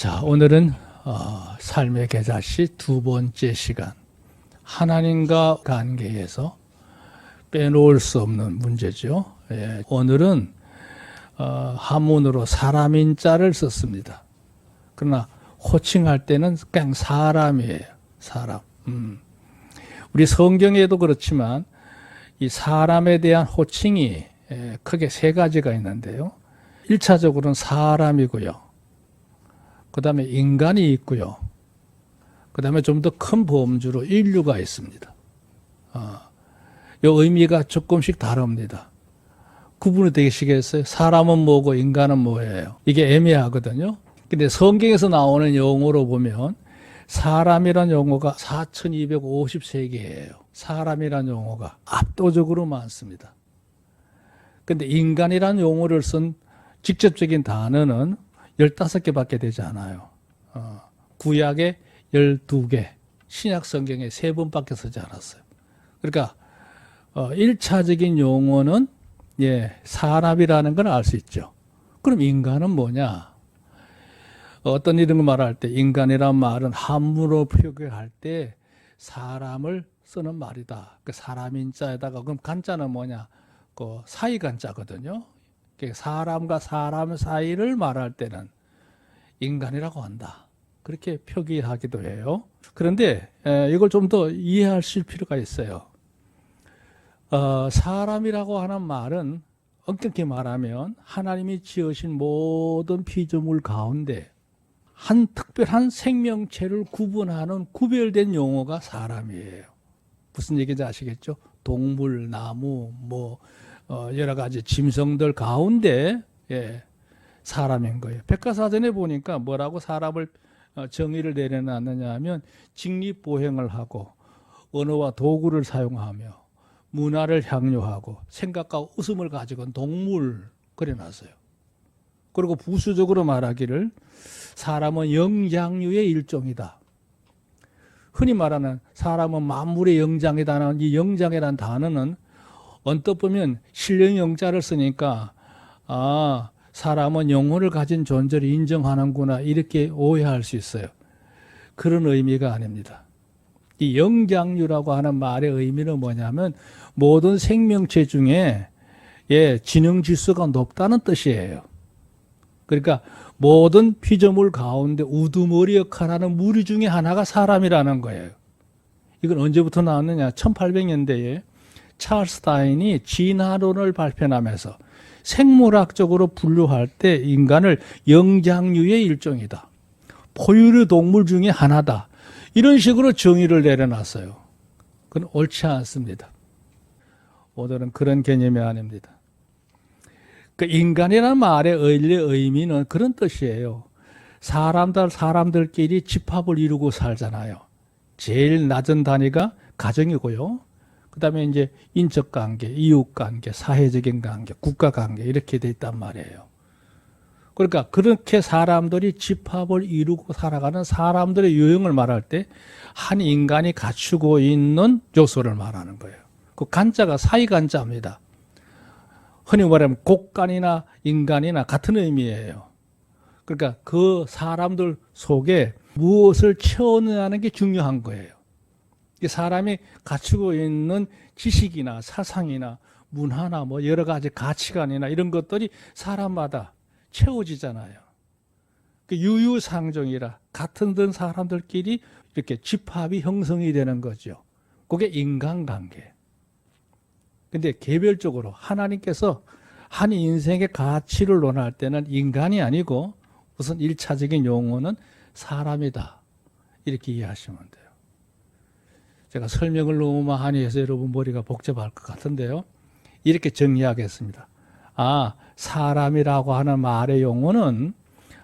자, 오늘은 삶의 계자시 두 번째 시간, 하나님과 관계에서 빼놓을 수 없는 문제죠. 예, 오늘은 한문으로 사람인자를 썼습니다. 그러나 호칭할 때는 그냥 사람이에요. 사람. 우리 성경에도 그렇지만 이 사람에 대한 호칭이 크게 세 가지가 있는데요. 1차적으로는 사람이고요. 그 다음에 인간이 있고요. 그 다음에 좀 더 큰 범주로 인류가 있습니다. 이 의미가 조금씩 다릅니다. 구분이 되시겠어요? 사람은 뭐고 인간은 뭐예요? 이게 애매하거든요. 근데 성경에서 나오는 용어로 보면 사람이란 용어가 4250세개예요. 사람이란 용어가 압도적으로 많습니다. 근데 인간이란 용어를 쓴 직접적인 단어는 15개밖에 되지 않아요. 구약에 12개, 신약 성경에 3번밖에 쓰지 않았어요. 그러니까 1차적인 용어는 사람이라는 걸 알 수 있죠. 그럼 인간은 뭐냐? 어떤 이런 걸 말할 때 인간이란 말은 한문으로 표기할 때 사람을 쓰는 말이다. 그 사람인자에다가 그럼 간자는 뭐냐? 그 사이간자거든요. 사람과 사람 사이를 말할 때는 인간이라고 한다. 그렇게 표기하기도 해요. 그런데 이걸 좀 더 이해하실 필요가 있어요. 사람이라고 하는 말은 엄격히 말하면 하나님이 지으신 모든 피조물 가운데 한 특별한 생명체를 구분하는 구별된 용어가 사람이에요. 무슨 얘기인지 아시겠죠? 동물, 나무, 여러 가지 짐승들 가운데 사람인 거예요. 백과사전에 보니까 뭐라고 사람을 정의를 내려놨느냐 하면 직립보행을 하고 언어와 도구를 사용하며 문화를 향유하고 생각과 웃음을 가지고 온 동물 그려놨어요. 그리고 부수적으로 말하기를 사람은 영장류의 일종이다. 흔히 말하는 사람은 만물의 영장이다는 이 영장이라는 단어는 언뜻 보면 신령 영자를 쓰니까 사람은 영혼을 가진 존재를 인정하는구나 이렇게 오해할 수 있어요. 그런 의미가 아닙니다. 이 영장류라고 하는 말의 의미는 뭐냐면 모든 생명체 중에 지능 지수가 높다는 뜻이에요. 그러니까 모든 피조물 가운데 우두머리 역할하는 무리 중에 하나가 사람이라는 거예요. 이건 언제부터 나왔느냐? 1800년대에 찰스 다윈이 진화론을 발표하면서 생물학적으로 분류할 때 인간을 영장류의 일종이다. 포유류 동물 중에 하나다. 이런 식으로 정의를 내려놨어요. 그건 옳지 않습니다. 오늘은 그런 개념이 아닙니다. 그 인간이라는 말의 의미는 그런 뜻이에요. 사람들끼리 집합을 이루고 살잖아요. 제일 낮은 단위가 가정이고요. 그 다음에 이제 인적 관계, 이웃 관계, 사회적인 관계, 국가 관계 이렇게 돼 있단 말이에요. 그러니까 그렇게 사람들이 집합을 이루고 살아가는 사람들의 유형을 말할 때 한 인간이 갖추고 있는 요소를 말하는 거예요. 그 간자가 사이간자입니다. 흔히 말하면 곡간이나 인간이나 같은 의미예요. 그러니까 그 사람들 속에 무엇을 채워넣는 게 중요한 거예요. 사람이 갖추고 있는 지식이나 사상이나 문화나 여러 가지 가치관이나 이런 것들이 사람마다 채워지잖아요. 유유상종이라 같은 든 사람들끼리 이렇게 집합이 형성이 되는 거죠. 그게 인간관계. 근데 개별적으로 하나님께서 한 인생의 가치를 논할 때는 인간이 아니고 우선 1차적인 용어는 사람이다. 이렇게 이해하시면 돼요. 제가 설명을 너무 많이 해서 여러분 머리가 복잡할 것 같은데요. 이렇게 정리하겠습니다. 사람이라고 하는 말의 용어는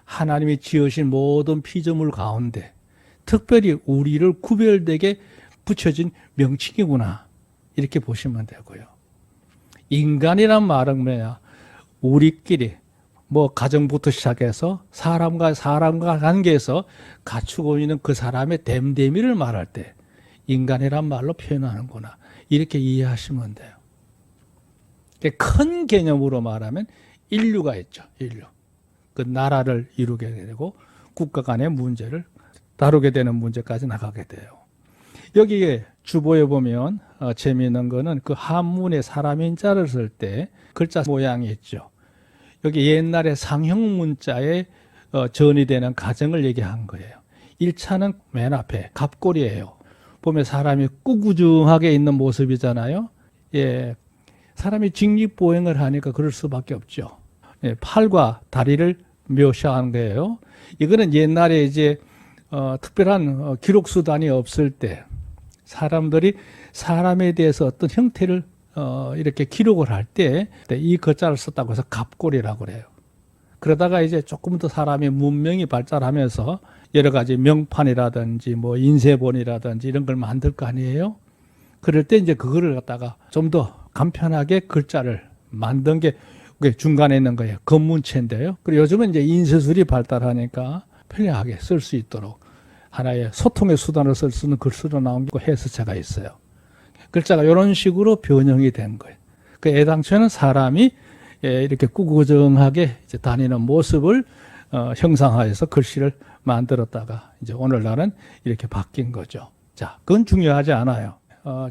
하나님이 지으신 모든 피조물 가운데 특별히 우리를 구별되게 붙여진 명칭이구나. 이렇게 보시면 되고요. 인간이란 말은 뭐야? 우리끼리 가정부터 시작해서 사람과 관계에서 갖추고 있는 그 사람의 됨됨이를 말할 때 인간이란 말로 표현하는구나. 이렇게 이해하시면 돼요. 큰 개념으로 말하면 인류가 있죠. 인류. 그 나라를 이루게 되고 국가 간의 문제를 다루게 되는 문제까지 나가게 돼요. 여기에 주보에 보면 재미있는 거는 그 한문에 사람 인자를 쓸 때 글자 모양이 있죠. 여기 옛날에 상형 문자에 전이 되는 가정을 얘기한 거예요. 1차는 맨 앞에 갑골이에요. 보면 사람이 꾸꾸중하게 있는 모습이잖아요. 예, 사람이 직립보행을 하니까 그럴 수밖에 없죠. 예, 팔과 다리를 묘사한 거예요. 이거는 옛날에 이제 특별한 기록 수단이 없을 때 사람들이 사람에 대해서 어떤 형태를 이렇게 기록을 할 때 이 글자를 썼다고 해서 갑골이라고 그래요. 그러다가 이제 조금 더 사람의 문명이 발달하면서 여러 가지 명판이라든지 뭐 인쇄본이라든지 이런 걸 만들 거 아니에요. 그럴 때 이제 그거를 갖다가 좀 더 간편하게 글자를 만든 게 중간에 있는 거예요. 검문체인데요. 그리고 요즘은 이제 인쇄술이 발달하니까 편리하게 쓸 수 있도록 하나의 소통의 수단으로 쓸 수 있는 글쓰로 나온 게 해서체가 있어요. 글자가 이런 식으로 변형이 된 거예요. 그 애당초에는 사람이 이렇게 꾸꾸정하게 이제 다니는 모습을 형상화해서 글씨를 만들었다가 이제 오늘날은 이렇게 바뀐 거죠. 자, 그건 중요하지 않아요.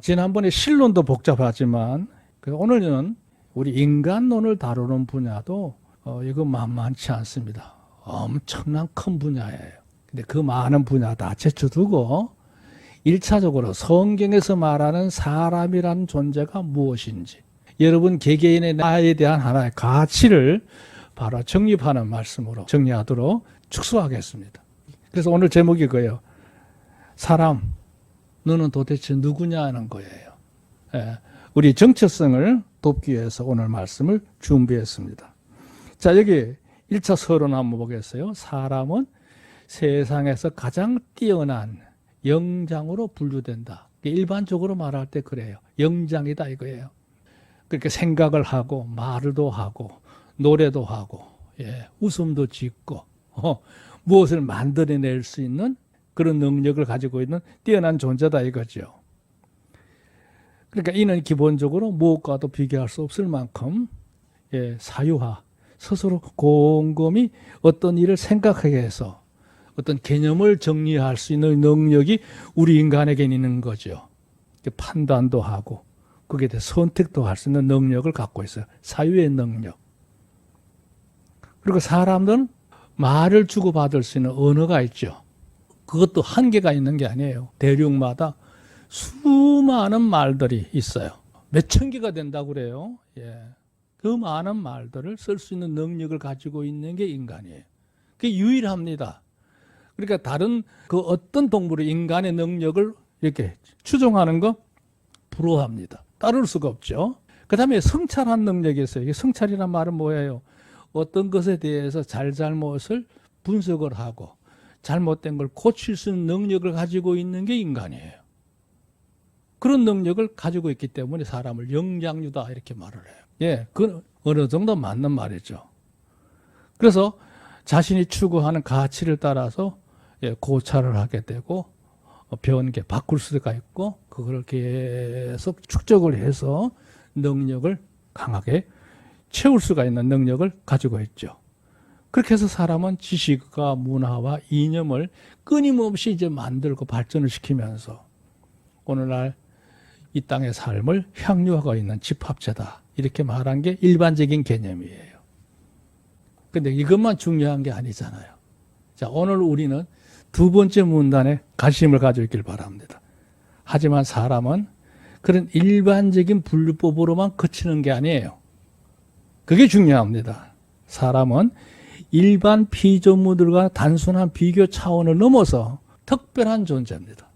지난번에 실론도 복잡하지만 오늘은 우리 인간론을 다루는 분야도 이거 만만치 않습니다. 엄청난 큰 분야예요. 근데 그 많은 분야 다 제쳐두고 1차적으로 성경에서 말하는 사람이라는 존재가 무엇인지 여러분 개개인의 나에 대한 하나의 가치를 바로 정립하는 말씀으로 정리하도록 축소하겠습니다. 그래서 오늘 제목이 그예요. 사람, 너는 도대체 누구냐는 거예요. 예, 우리 정체성을 돕기 위해서 오늘 말씀을 준비했습니다. 자, 여기 1차 서론 한번 보겠어요. 사람은 세상에서 가장 뛰어난 영장으로 분류된다. 일반적으로 말할 때 그래요. 영장이다 이거예요. 그렇게 생각을 하고 말도 하고 노래도 하고 웃음도 짓고 무엇을 만들어낼 수 있는 그런 능력을 가지고 있는 뛰어난 존재다 이거죠. 그러니까 이는 기본적으로 무엇과도 비교할 수 없을 만큼 사유화, 스스로 곰곰이 어떤 일을 생각하게 해서 어떤 개념을 정리할 수 있는 능력이 우리 인간에게는 있는 거죠. 판단도 하고 거기에 대해 선택도 할 수 있는 능력을 갖고 있어요. 사유의 능력. 그리고 사람들은 말을 주고받을 수 있는 언어가 있죠. 그것도 한계가 있는 게 아니에요. 대륙마다 수많은 말들이 있어요. 몇천 개가 된다고 그래요. 그 많은 말들을 쓸 수 있는 능력을 가지고 있는 게 인간이에요. 그게 유일합니다. 그러니까 다른 그 어떤 동물의 인간의 능력을 이렇게 추종하는 거 불허합니다. 따를 수가 없죠. 그 다음에 성찰한 능력이 있어요. 이게 성찰이란 말은 뭐예요? 어떤 것에 대해서 잘잘못을 분석을 하고 잘못된 걸 고칠 수 있는 능력을 가지고 있는 게 인간이에요. 그런 능력을 가지고 있기 때문에 사람을 영장류다 이렇게 말을 해요. 그건 어느 정도 맞는 말이죠. 그래서 자신이 추구하는 가치를 따라서 고찰을 하게 되고 변개, 바꿀 수가 있고 그걸 계속 축적을 해서 능력을 강하게 채울 수가 있는 능력을 가지고 있죠. 그렇게 해서 사람은 지식과 문화와 이념을 끊임없이 이제 만들고 발전을 시키면서 오늘날 이 땅의 삶을 향유하고 있는 집합체다. 이렇게 말한 게 일반적인 개념이에요. 근데 이것만 중요한 게 아니잖아요. 자, 오늘 우리는 두 번째 문단에 관심을 가지고 있길 바랍니다. 하지만 사람은 그런 일반적인 분류법으로만 그치는 게 아니에요. 그게 중요합니다. 사람은 일반 피조물들과 단순한 비교 차원을 넘어서 특별한 존재입니다.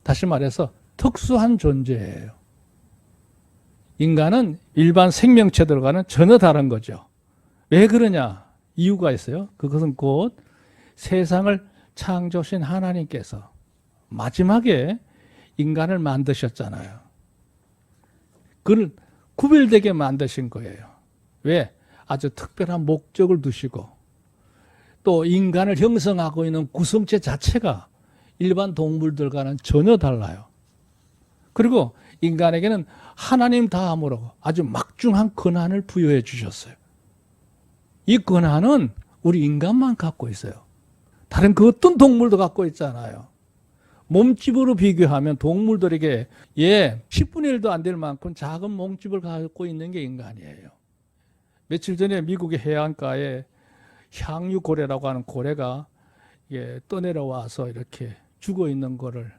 다시 말해서 특수한 존재예요. 인간은 일반 생명체들과는 전혀 다른 거죠. 왜 그러냐? 이유가 있어요. 그것은 곧 세상을 창조하신 하나님께서 마지막에 인간을 만드셨잖아요. 그를 구별되게 만드신 거예요. 왜? 아주 특별한 목적을 두시고 또 인간을 형성하고 있는 구성체 자체가 일반 동물들과는 전혀 달라요. 그리고 인간에게는 하나님 다음으로 아주 막중한 권한을 부여해 주셨어요. 이 권한은 우리 인간만 갖고 있어요. 다른 그 어떤 동물도 갖고 있잖아요. 몸집으로 비교하면 동물들에게 10분의 1도 안 될 만큼 작은 몸집을 갖고 있는 게 인간이에요. 며칠 전에 미국의 해안가에 향유고래라고 하는 고래가 떠내려와서 이렇게 죽어 있는 거를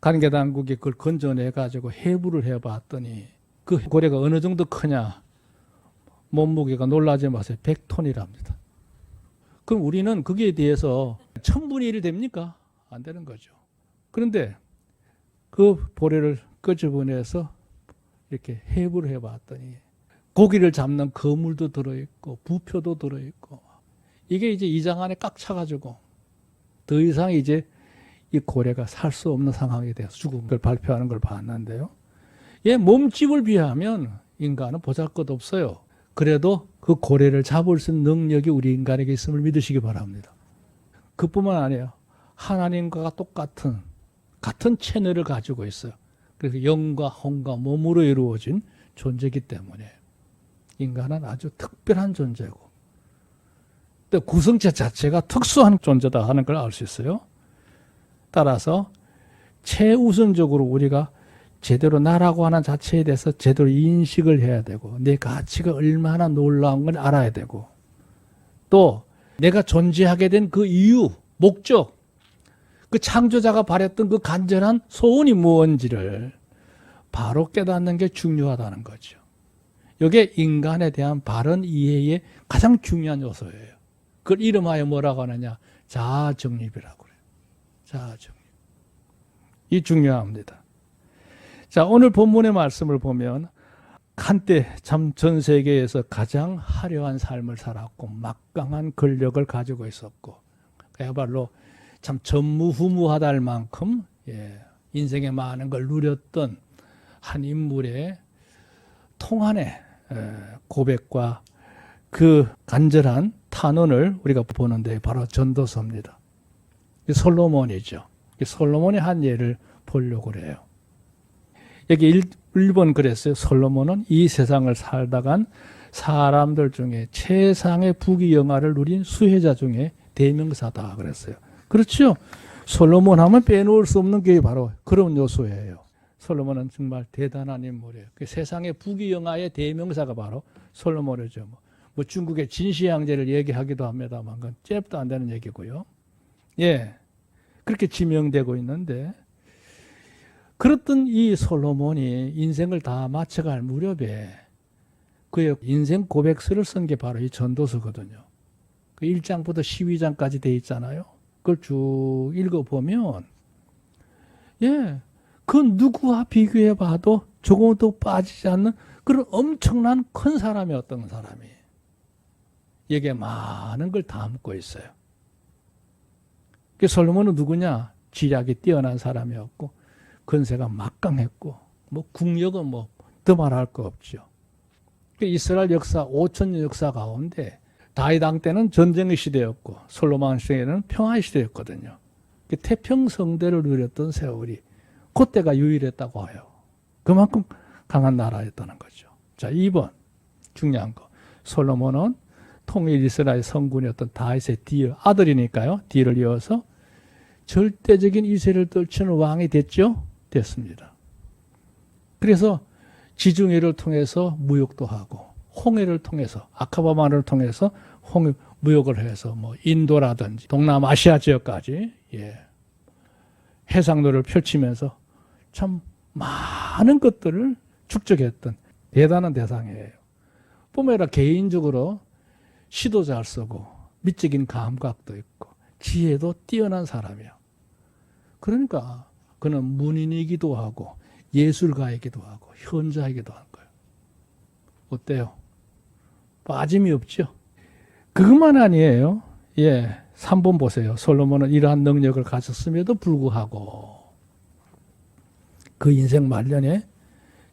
관계당국이 그걸 건져내 가지고 해부를 해봤더니 그 고래가 어느 정도 크냐? 몸무게가 놀라지 마세요. 100톤이랍니다. 그럼 우리는 거기에 대해서 1000분의 1이 됩니까? 안 되는 거죠. 그런데 그 고래를 끄집어내서 이렇게 해부를 해봤더니 고기를 잡는 거물도 들어있고 부표도 들어있고 이게 이제 이장 안에 꽉 차가지고 더 이상 이제 이 고래가 살 수 없는 상황이 돼서 죽은 걸 발표하는 걸 봤는데요. 몸집을 비하면 인간은 보잘것없어요. 그래도 그 고래를 잡을 수 있는 능력이 우리 인간에게 있음을 믿으시기 바랍니다. 그뿐만 아니에요. 하나님과 똑같은 같은 채널을 가지고 있어요. 그래서 영과 혼과 몸으로 이루어진 존재이기 때문에 인간은 아주 특별한 존재고 또 구성체 자체가 특수한 존재다 하는 걸 알 수 있어요. 따라서 최우선적으로 우리가 제대로 나라고 하는 자체에 대해서 제대로 인식을 해야 되고 내 가치가 얼마나 놀라운 걸 알아야 되고 또 내가 존재하게 된 그 이유, 목적, 그 창조자가 바랬던 그 간절한 소원이 무엇인지를 바로 깨닫는 게 중요하다는 거죠. 이게 인간에 대한 바른 이해의 가장 중요한 요소예요. 그걸 이름하여 뭐라고 하느냐? 자아정립이라고 그래요. 자아정립. 이 중요합니다. 자, 오늘 본문의 말씀을 보면 한때 참 전 세계에서 가장 화려한 삶을 살았고 막강한 권력을 가지고 있었고 그야말로 참 전무후무하다 할 만큼 인생에 많은 걸 누렸던 한 인물의 통한의 고백과 그 간절한 탄원을 우리가 보는데 바로 전도서입니다. 솔로몬이죠. 솔로몬의 한 예를 보려고 그래요. 여기 1번 그랬어요. 솔로몬은 이 세상을 살다간 사람들 중에 최상의 부귀영화를 누린 수혜자 중에 대명사다 그랬어요. 그렇죠? 솔로몬 하면 빼놓을 수 없는 게 바로 그런 요소예요. 솔로몬은 정말 대단한 인물이에요. 그 세상의 부귀영화의 대명사가 바로 솔로몬이죠. 뭐 중국의 진시 황제를 얘기하기도 합니다만 그건 잽도 안 되는 얘기고요. 그렇게 지명되고 있는데 그렇던 이 솔로몬이 인생을 다 마쳐갈 무렵에 그의 인생 고백서를 쓴 게 바로 이 전도서거든요. 그 1장부터 12장까지 돼 있잖아요. 그걸 쭉 읽어보면 그 누구와 비교해 봐도 조금도 빠지지 않는 그런 엄청난 큰 사람이 어떤 사람이 여기에 많은 걸 담고 있어요. 그 솔로몬은 누구냐? 지략이 뛰어난 사람이었고 건세가 막강했고 국력은 더 말할 거 없죠. 이스라엘 역사 5,000년 역사 가운데 다윗 왕 때는 전쟁의 시대였고 솔로몬 시대에는 평화의 시대였거든요. 태평성대를 누렸던 세월이 그때가 유일했다고 해요. 그만큼 강한 나라였다는 거죠. 자, 2번 중요한 거. 솔로몬은 통일 이스라엘 성군이었던 다윗의 아들이니까요. 뒤를 이어서 절대적인 이세를 떨치는 왕이 됐습니다. 그래서 지중해를 통해서 무역도 하고 홍해를 통해서 아카바만을 통해서 무역을 해서 인도라든지 동남아시아 지역까지 해상로를 펼치면서 참 많은 것들을 축적했던 대단한 대상이에요. 뿐만 개인적으로 시도 잘 쓰고 미적인 감각도 있고 지혜도 뛰어난 사람이야. 그러니까 그는 문인이기도 하고 예술가이기도 하고 현자이기도 한 거예요. 어때요? 빠짐이 없죠? 그것만 아니에요. 3번 보세요. 솔로몬은 이러한 능력을 가졌음에도 불구하고 그 인생 말년에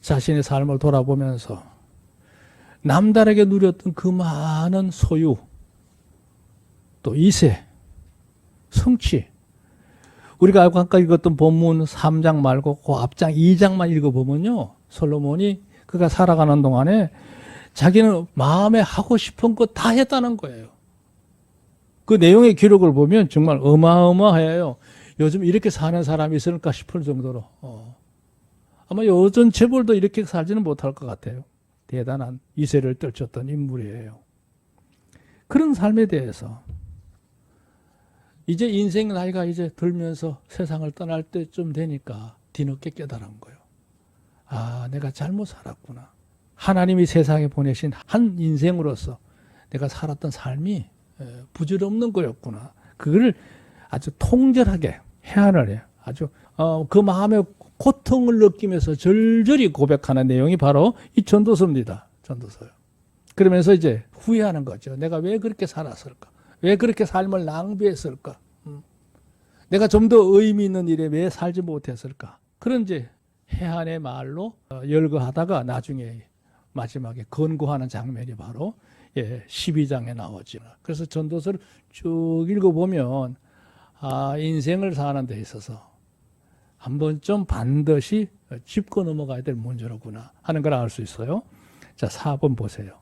자신의 삶을 돌아보면서 남다르게 누렸던 그 많은 소유, 또 이세, 성취, 우리가 아까 읽었던 본문 3장 말고 그 앞장 2장만 읽어보면요, 솔로몬이 그가 살아가는 동안에 자기는 마음에 하고 싶은 거 다 했다는 거예요. 그 내용의 기록을 보면 정말 어마어마해요. 요즘 이렇게 사는 사람이 있을까 싶을 정도로. 아마 요즘 재벌도 이렇게 살지는 못할 것 같아요. 대단한 이세를 떨쳤던 인물이에요. 그런 삶에 대해서 이제 인생 나이가 이제 들면서 세상을 떠날 때쯤 되니까 뒤늦게 깨달은 거예요. 아, 내가 잘못 살았구나. 하나님이 세상에 보내신 한 인생으로서 내가 살았던 삶이 부질없는 거였구나. 그걸 아주 통절하게 해안을 해요. 아주 그 마음의 고통을 느끼면서 절절히 고백하는 내용이 바로 이 전도서입니다. 전도서요. 그러면서 이제 후회하는 거죠. 내가 왜 그렇게 살았을까? 왜 그렇게 삶을 낭비했을까? 내가 좀 더 의미 있는 일에 왜 살지 못했을까? 그런 이제 해안의 말로 열거하다가 나중에 마지막에 권고하는 장면이 바로 12장에 나오죠. 그래서 전도서를 쭉 읽어보면 인생을 사는 데 있어서 한 번쯤 반드시 짚고 넘어가야 될 문제로구나 하는 걸 알 수 있어요. 자, 4번 보세요.